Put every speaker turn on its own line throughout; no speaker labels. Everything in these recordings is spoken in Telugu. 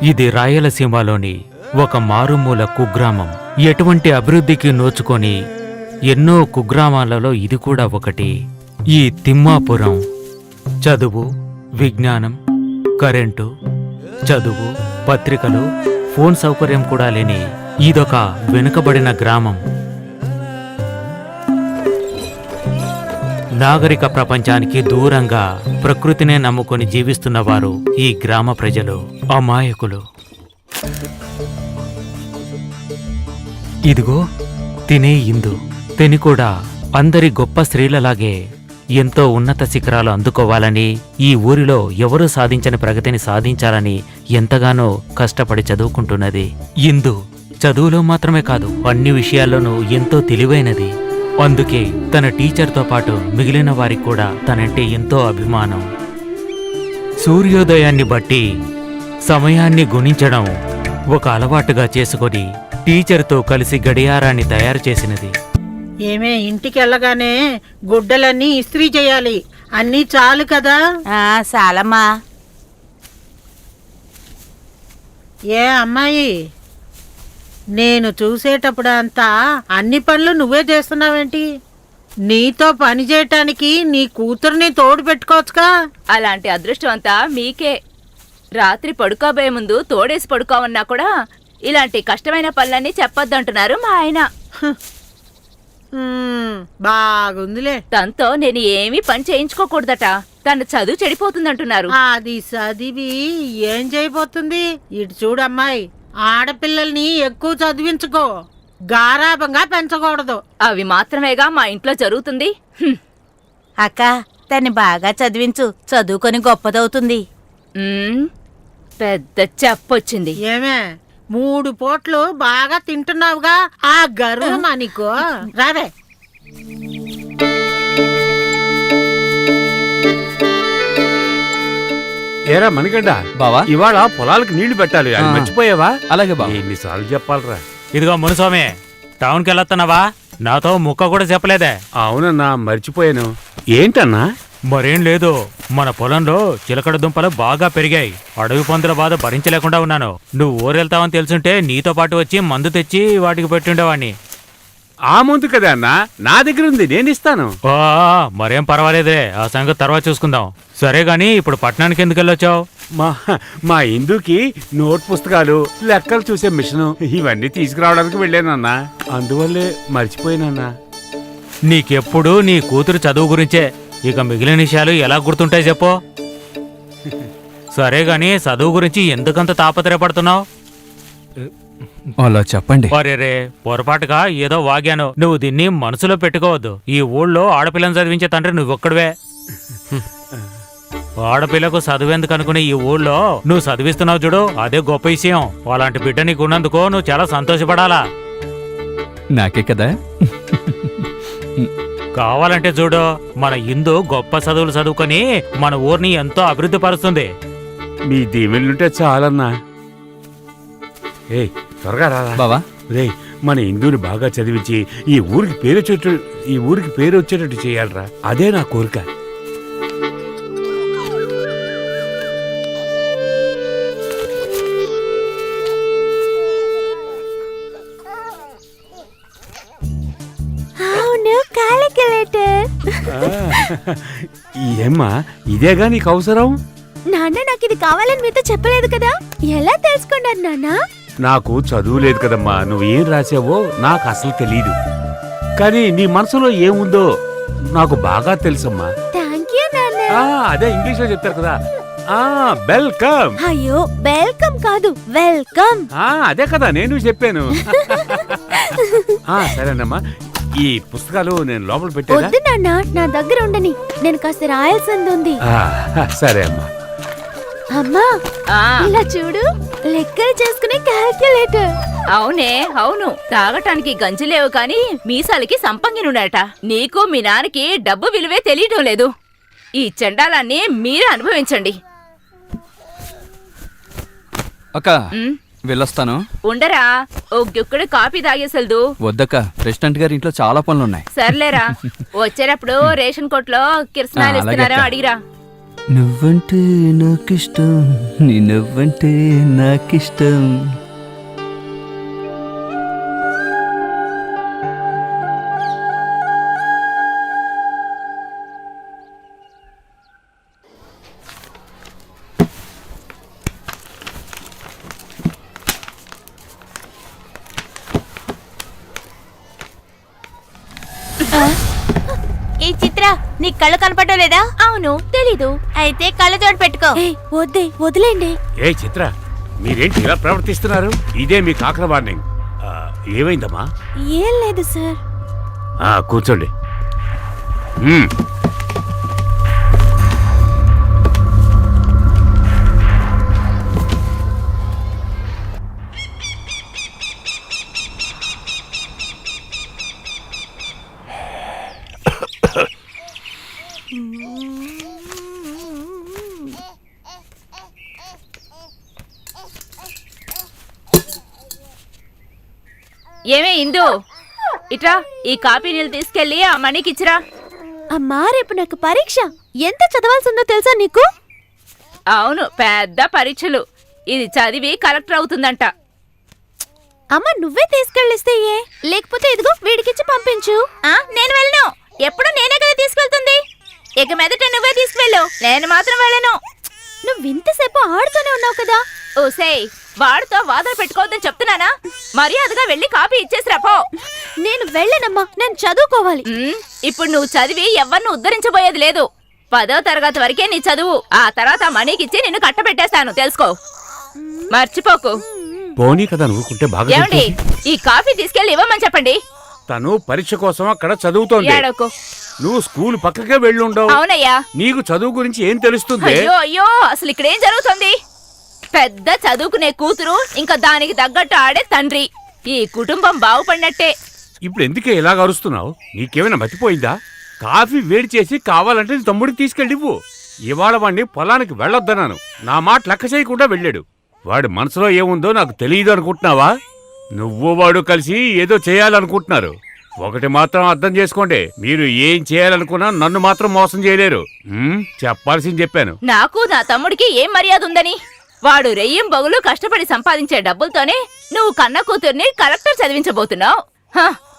ఇది రాయలసీమలోని ఒక మారుమూల కుగ్రామం. ఎటువంటి అభివృద్ధికి నోచుకొని ఎన్నో కుగ్రామాలలో ఇది కూడా ఒకటి. ఈ తిమ్మాపురం చదువు, విజ్ఞానం, కరెంటు, చదువు, పత్రికలు, ఫోన్ సౌకర్యం కూడా లేని ఇదొక వెనుకబడిన గ్రామం. నాగరిక ప్రపంచానికి దూరంగా ప్రకృతినే నమ్ముకొని జీవిస్తున్నవారు ఈ గ్రామ ప్రజలు, అమాయకులు. ఇదిగో తినే ఇందు. తిని కూడా అందరి గొప్ప స్త్రీలలాగే ఎంతో ఉన్నత శిఖరాలు అందుకోవాలని, ఈ ఊరిలో ఎవరూ సాధించని ప్రగతిని సాధించాలని ఎంతగానో కష్టపడి చదువుకుంటున్నది. ఇందు చదువులో మాత్రమే కాదు, అన్ని విషయాల్లోనూ ఎంతో తెలివైనది. అందుకే తన టీచర్తో పాటు మిగిలిన వారికి కూడా తనంటే ఎంతో అభిమానం. సూర్యోదయాన్ని బట్టి సమయాన్ని గుణించడం ఒక అలవాటుగా చేసుకొని టీచర్తో కలిసి గడియారాన్ని తయారు చేసినది.
ఏమే, ఇంటికెళ్ళగానే గుడ్డలన్నీ ఇస్త్రీ చేయాలి. అన్నీ చాలు కదా?
చాలమ్మా.
ఏ అమ్మాయి, నేను చూసేటప్పుడు అంతా అన్ని పనులు నువ్వే చేస్తున్నావేంటి? నీతో పని చేయటానికి నీ కూతుర్ని తోడు పెట్టుకోవచ్చుగా.
అలాంటి అదృష్టం అంతా మీకే. రాత్రి పడుకోబోయే ముందు తోడేసి పడుకోమన్నా కూడా ఇలాంటి కష్టమైన పనులన్నీ చెప్పొద్దంటున్నారు మా ఆయన.
బాగుందిలే.
తనతో నేను ఏమీ పని చేయించుకోకూడదట. తన చదువు చెడిపోతుందంటున్నారు.
అది చదివి ఏం చేయబోతుంది? ఇటు చూడమ్మాయి, ఆడపిల్లల్ని ఎక్కువ చదివించుకో, గారాబంగా పెంచకూడదు.
అవి మాత్రమేగా మా ఇంట్లో జరుగుతుంది.
అక్క, తన్ని బాగా చదివించు, చదువుకొని గొప్పదవుతుంది.
పెద్ద చెప్పొచ్చింది.
ఏమే, 3 పూట్లు బాగా తింటున్నావుగా, ఆ గర్వం నీకు రావే.
ఏరా మణిగండ,
బావా
ఇవాళ పొలాలకు నీళ్లు పెట్టాలి, అది మర్చిపోయావా?
అలాగే బావ.
ఎన్నిసార్లు చెప్పాలరా?
ఇదిగో మునుస్వామి, టౌన్కి వెళ్ళొస్తున్నావా? నాతో ముక్క కూడా చెప్పలేదే.
అవునన్నా, మర్చిపోయాను. ఏంటన్నా?
మరేం లేదు, మన పొలంలో చిలకడ దుంపలు బాగా పెరిగాయి. అడవి పందుల బాధ భరించలేకుండా ఉన్నాను. నువ్వు ఊరెళ్తావని తెలుసుంటే నీతో పాటు వచ్చి మందు తెచ్చి వాటికి పెట్టుండేవాణ్ణి.
ఆ మందు కదా అన్నా, నా దగ్గర ఉంది, నేను ఇస్తాను.
మరేం పర్వాలేదే, ఆ సంగతి తర్వాత చూసుకుందాం. సరే గాని ఇప్పుడు పట్టణానికి ఎందుకు వెళ్ళొచ్చావు?
మా ఇందుకి నోట్ పుస్తకాలు, లెక్కలు చూసే మిషను ఇవన్నీ తీసుకురావడానికి వెళ్ళానన్నా, అందువల్లే మర్చిపోయానన్నా.
నీకెప్పుడు నీ కూతురు చదువు గురించే, ఇక మిగిలిన విషయాలు ఎలా గుర్తుంటాయి చెప్పు. సరే గాని చదువు గురించి ఎందుకంత తాపత్రయపడుతున్నావు?
అలా చెప్పండి.
రే, పొరపాటుగా ఏదో వాగాను. నువ్వు దీన్ని మనసులో పెట్టుకోవద్దు. ఈ ఊళ్ళో ఆడపిల్లని చదివించే తండ్రి నువ్వొక్కడివే. ఆడపిల్లకు చదువేందుకు అనుకునే ఈ ఊళ్ళో నువ్వు చదివిస్తున్నావు చూడు, అదే గొప్ప విషయం. అలాంటి బిడ్డ నీకు ఉన్నందుకో నువ్వు చాలా సంతోషపడాలా.
నాకే కదా.
కావాలంటే చూడు, మన ఇందు గొప్ప చదువులు చదువుకొని మన ఊరిని ఎంతో అభివృద్ధి పరుస్తుంది.
మీ దీవెళ్ళుంటే చాలన్నా. ఏ త్వరగా రారా
బావా.
రే, మన ఇందుని బాగా చదివించి ఈ ఊరికి పేరు వచ్చేటట్టు చేయాలరా, అదే నా కోరిక. ఏమ్మా, ఇదేగా నీకు అవసరం?
నాన్న, నాకు ఇది కావాలని మీతో చెప్పలేదు కదా, ఎలా తెలుసుకున్నారు నాన్న?
నాకు చదువు లేదు కదమ్మా, నువ్వేం రాసావో నాకు అసలు తెలీదు. కానీ నీ మనసులో ఏముందో నాకు బాగా తెలుసమ్మా.
థాంక్యూ నాన్న.
అదే ఇంగ్లీష్ లో చెప్తారు కదా, వెల్కమ్.
అయ్యో, వెల్కమ్ కాదు, వెల్కమ్.
అదే కదా నేను చెప్పాను. సరేనమ్మా, ఈ పుస్తకాలు నేను లోపల పెట్టాను.
వద్దు నాన్న, నా దగ్గర ఉండని, నేను కాస్త రాయాల్సింది ఉంది.
సరే అమ్మా.
అమ్మా, ఇలా చూడు, లెక్కలు చేసుకునే క్యాల్కులేటర్.
అవునే, అవును. తాగటానికి గంజి లేవు కాని మీసాలకి సంపంగినుడట. నీకు మీ నాన్నకి డబ్బు విలువే తెలియటం లేదు. ఈ చండాలాన్ని మీరే అనుభవించండి.
అక్క, వెళ్ళొస్తాను.
ఉండరా, ఓ గుక్కడు కాఫీ తాగేసెల్దు.
వద్దక్క, ప్రెసిడెంట్ గారి ఇంట్లో చాలా పనులున్నాయి.
సర్లేరా, వచ్చేటప్పుడు రేషన్ కొట్లో కిరసనాలు
అలాగే
ఇస్తున్నారో
అక్క.
అడిగిరా.
నువ్వంటే నాకిష్టం, నీ నువ్వంటే నాకిష్టం.
ఈ చిత్ర నీ కళ్ళు కనపడలేదా? అవును, తెలీదు. అయితే కళ్ళజోడు పెట్టుకో. వద్దే, వదిలేండి.
ఏ చిత్ర, మీరేంటి ఇలా ప్రవర్తిస్తున్నారు? ఇదే మీ కాకర వార్నింగ్. ఏమైందమ్మా?
ఏం లేదు సార్.
కూర్చోండి.
ఏమే ఇందు, ఇట్రా, ఈ కాఫీ నీళ్ళు తీసుకెళ్లి ఆ మణికి ఇచ్చిరా.
అమ్మా, రేపు నాకు పరీక్ష. ఎంత చదవాల్సిందో తెలుసా నీకు?
అవును, పెద్ద పరీక్షలు. ఇది చదివి కలెక్టర్ అవుతుందంట.
అమ్మ, నువ్వే తీసుకెళ్ళిస్తే ఏ? లేకపోతే ఇదిగో వీడికిచ్చి పంపించు.
నేను వెళ్ళను. ఎప్పుడు నేనే కదా తీసుకెళ్తుంది. ఇక మీదట నువ్వే తీసుకెళ్ళు, నేను మాత్రం వెళ్ళను.
నువ్వు ఇంతసేపు ఆడుతూనే ఉన్నావు కదా.
ఓసేయ్, వాడితో వాదన పెట్టుకోవద్దని చెప్తున్నానా? మర్యాదగా వెళ్ళి కాపీ ఇచ్చేసిరా పో.
నేను వెళ్ళనమ్మా, నేను చదువుకోవాలి.
ఇప్పుడు నువ్వు చదివి ఎవరిని ఉద్ధరించబోయేది లేదు. 10వ తరగతి వరకే నీ చదువు. ఆ తర్వాత మణికిచ్చి నిన్ను కట్టబెట్టేస్తాను, తెలుసుకో. మర్చిపోకు.
పోనీ కదా నువ్వుకుంటే బాగా
ఏమండి,
తెలుస్తుంది.
ఈ కాఫీ తీసుకెళ్లి ఇవ్వమని చెప్పండి.
తను పరీక్ష కోసం అక్కడ చదువుతోంది.
ఏడోకు.
నువ్వు స్కూల్ పక్కకే వెళ్ళుండవు.
అవునయ్యా.
నీకు చదువు గురించి ఏం తెలుస్తుంది?
అయ్యో అయ్యో, అసలు ఇక్కడ ఏం జరుగుతుంది? పెద్ద చదువుకునే కూతురు, ఇంకా దానికి తగ్గట్టు ఆడే తండ్రి. ఈ కుటుంబం బాగుపడినట్టే.
ఇప్పుడు ఎందుకే ఇలాగ అరుస్తున్నావు? నీకేమైనా మతిపోయిందా? కాఫీ వేడి చేసి కావాలంటే నీ తమ్ముడికి తీసుకెళ్ళివ్వు. ఇవాళ వాడిని పొలానికి వెళ్ళొద్దన్నాను. నా మాట లెక్క చేయకుండా వెళ్ళాడు. వాడి మనసులో ఏముందో నాకు తెలియదు అనుకుంటున్నావా? నువ్వు వాడు కలిసి ఏదో చేయాలనుకుంటున్నారు. ఒకటి మాత్రం అర్థం చేసుకోండి, మీరు ఏం చేయాలనుకున్నా నన్ను మాత్రం మోసం చేయలేరు. చెప్పాల్సింది చెప్పాను.
నాకు నా తమ్ముడికి ఏం మర్యాద ఉందని? వాడు రెయ్యం బొగులు కష్టపడి సంపాదించే డబ్బులతోనే నువ్వు కన్న కూతుర్ని కలెక్టర్ చదివించబోతున్నావు.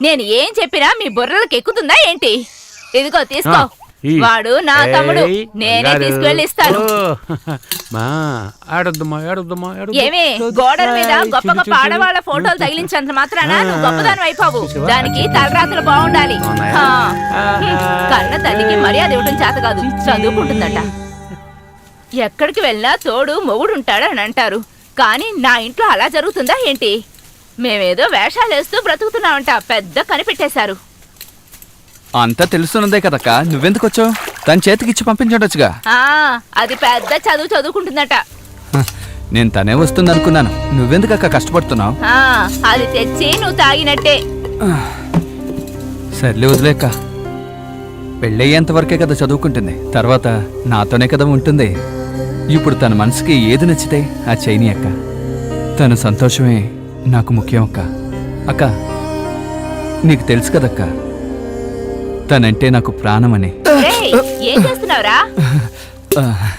నేను ఏం చెప్పినా మీ బుర్రలకు ఎక్కుతుందా ఏంటి? ఇదిగో తీసుకో. వాడు నా తమ్ముడు, నేనే తీసుకువెళ్ళి ఇస్తాను. ఏమే, గోడల మీద గొప్ప గొప్ప ఆడవాళ్ల ఫోటోలు తగిలించినంత మాత్రాన నువ్వు గొప్పదానం అయిపోవు. దానికి తలరాత్రులు బాగుండాలి. కన్న తల్లికి మర్యాద ఇవ్వటం చేత కాదు, చదువుకుంటుందట. ఎక్కడికి వెళ్ళినా తోడు మొగుడుంటాడని అంటారు. కానీ నా ఇంట్లో అలా జరుగుతుందా ఏంటి? మేమేదో వేషాలేస్తూ బ్రతుకుతున్నామంట, పెద్ద కనిపెట్టేశారు.
అంతా తెలుస్తున్నదే కదక్క, నువ్వెందుకు వచ్చావు? తన చేతికిచ్చి పంపించడొచ్చుగా.
అది పెద్ద చదువుకుంటుందట.
నేను తనే వస్తుంది అనుకున్నాను. నువ్వెందుకక్క కష్టపడుతున్నావు?
అది తెచ్చి నువ్వు తాగినట్టే.
సర్లే, వదిలేక్క. పెళ్ళయ్యేంత వరకే కదా చదువుకుంటుంది, తర్వాత నాతోనే కదా ఉంటుంది. ఇప్పుడు తన మనసుకి ఏది నచ్చితే ఆ చేయని అక్క. తన సంతోషమే నాకు ముఖ్యం అక్క. అక్క, నీకు తెలుసు కదక్క, తనంటే నాకు ప్రాణమని.
ఏం చేస్తున్నావురా?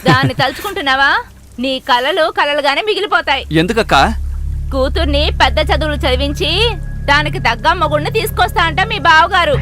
దాన్ని తలుచుకుంటున్నావా? నీ కలలుగానే మిగిలిపోతాయి.
ఎందుకక్క?
కూతుర్ని పెద్ద చదువులు చదివించి దానికి తగ్గ మొగుడిని తీసుకొస్తా అంట మీ బావగారు.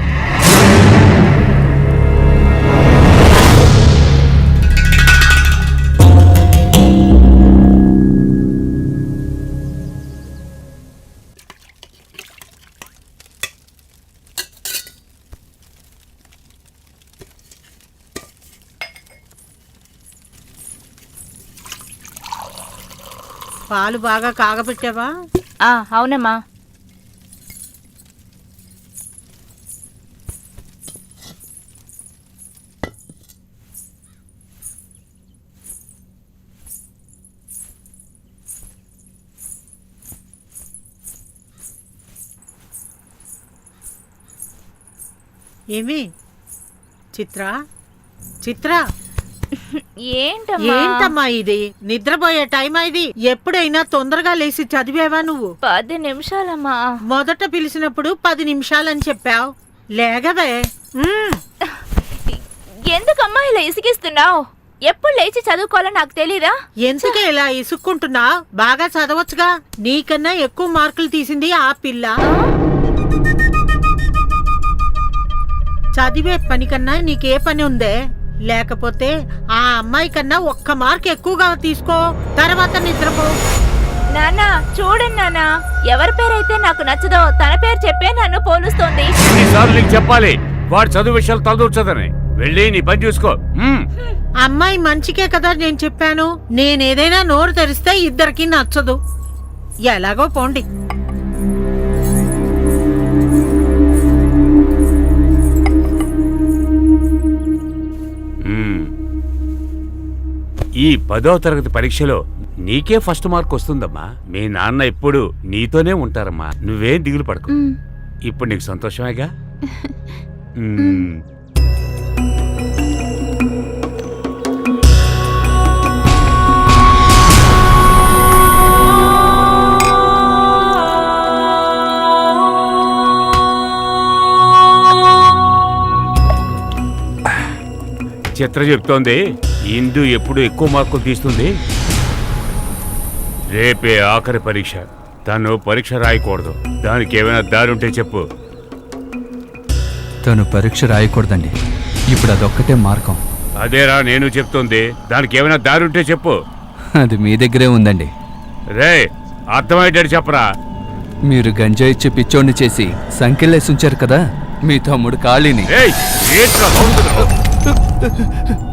పాలు బాగా కాగపెట్టావా?
అవునమ్మా.
ఏమి చిత్ర, చిత్ర, ఏంటమ్మా ఇది? నిద్రపోయే టైం ఇది. ఎప్పుడైనా తొందరగా లేచి చదివేవా నువ్వు?
10 నిమిషాలమ్మా.
మొదట పిలిచినప్పుడు 10 నిమిషాలని చెప్పావు. లేగవే.
ఎందుకమ్మా ఇలా ఇసిగిస్తున్నావు? ఎప్పుడు లేచి చదువుకోవాలో నాకు తెలీదా?
ఎందుకే ఇలా ఇసుక్కుంటున్నావు? బాగా చదవచ్చుగా. నీకన్నా ఎక్కువ మార్కులు తీసింది ఆ పిల్ల. చదివే పని కన్నా నీకే పని ఉందే? లేకపోతే ఆ అమ్మాయి కన్నా 1 మార్క్ ఎక్కువగా తీసుకో, తర్వాత నిద్రపో.
నాన్న చూడండి నాన్న, ఎవరి పేరైతే నాకు నచ్చదో తన పేరు చెప్పే నన్ను పోలుస్తోంది.
ఎన్నిసార్లు నీకు చెప్పాలి వాడు చదువు విషయాలు తలదూర్చదని? వెళ్ళి నీ పని చూసుకో.
అమ్మాయి మంచికే కదా నేను చెప్పాను. నేనేదైనా నోరు తెరిస్తే ఇద్దరికి నచ్చదు. ఎలాగో పోండి.
ఈ 10వ తరగతి పరీక్షలో నీకే ఫస్ట్ మార్క్ వస్తుందమ్మా. మీ నాన్న ఎప్పుడు నీతోనే ఉంటారమ్మా. నువ్వేం దిగులు పడకు. ఇప్పుడు నీకు సంతోషమేగా? చిత్ర చెప్తోంది ఇందు ఎప్పుడు ఎక్కువ మార్కులు తీస్తుంది. రేపే ఆఖరి పరీక్ష. తను పరీక్ష రాయకూడదు. దానికి ఏమైనా దారి ఉంటే చెప్పు.
తను పరీక్ష రాయకూడదండి. ఇప్పుడు అదొక్కటే మార్గం.
అదేరా నేను చెప్తోంది. దానికి ఏమైనా దారి ఉంటే చెప్పు.
అది మీ దగ్గరే ఉందండి.
రే అర్థమయ్యేటట్టు చెప్పరా.
మీరు గంజా ఇచ్చి పిచ్చోడిని చేసి సంఖ్యలేసి ఉంచారు కదా మీ తమ్ముడు ఖాళీని.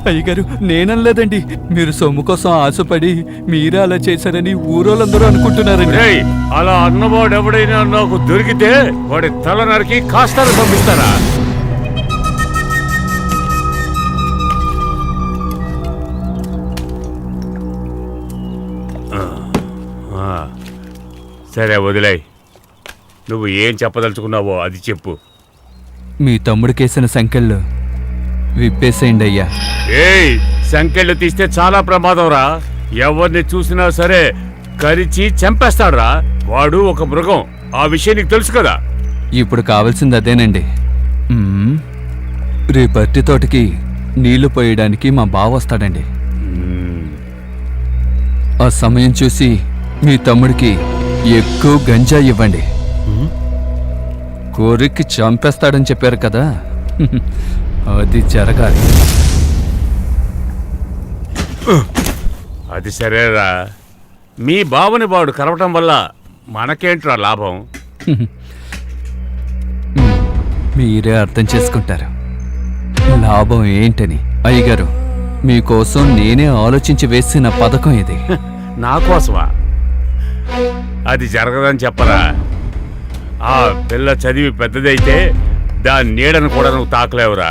అయ్యగారు నేననలేదండి. మీరు సొమ్ము కోసం ఆశపడి మీరే అలా చేశారని ఊరోళ్ళందరూ అనుకుంటున్నారండి.
అలా అన్నవాడు ఎవడైనా నాకు దొరికితే వాడి తల నరికి కాస్తాను పంపిస్తారా? సరే వదిలేయ్. నువ్వు ఏం చెప్పదలుచుకున్నావో అది చెప్పు.
మీ తమ్ముడికేసిన సంఖ్యలు విప్పేసేయండి అయ్యా.
ఏయ్ సంఖ్యలు తీస్తే చాలా ప్రమాదం రా. ఎవరిని చూసినా సరే కరిచి చంపేస్తాడురా. వాడు ఒక మృగం. ఆ విషయం నీకు తెలుసు కదా.
ఇప్పుడు కావాల్సింది అదేనండి. రేపు అరటి తోటకి నీళ్లు పోయడానికి మా బావ వస్తాడండి. ఆ సమయం చూసి మీ తమ్ముడికి ఎక్కువ గంజా ఇవ్వండి. కోరిక్కి చంపేస్తాడని చెప్పారు కదా, అది జరగాలి.
అది సరేరా. మీ బావని వాడు కరవటం వల్ల మనకేంట్రా లాభం?
మీరే అర్థం చేసుకుంటారు లాభం ఏంటని. అయ్యగారు మీకోసం నేనే ఆలోచించి వేసిన పథకం ఇది.
నా కోసమా? అది జరగదని చెప్పరా. ఆ పిల్ల చదివి పెద్దదైతే దాని నీడను కూడా నువ్వు తాకలేవురా.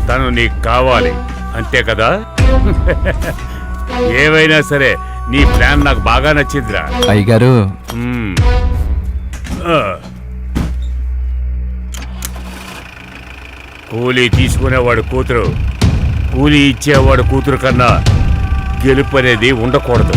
తను నీకు కావాలి అంతే కదా. ఏవైనా సరే నీ ప్లాన్ నాకు బాగా నచ్చిందిరా.
అయ్యగారు
కూలీ తీసుకునేవాడు కూతురు, కూలీ ఇచ్చేవాడు కూతురు కన్నా గెలుపు అనేది ఉండకూడదు.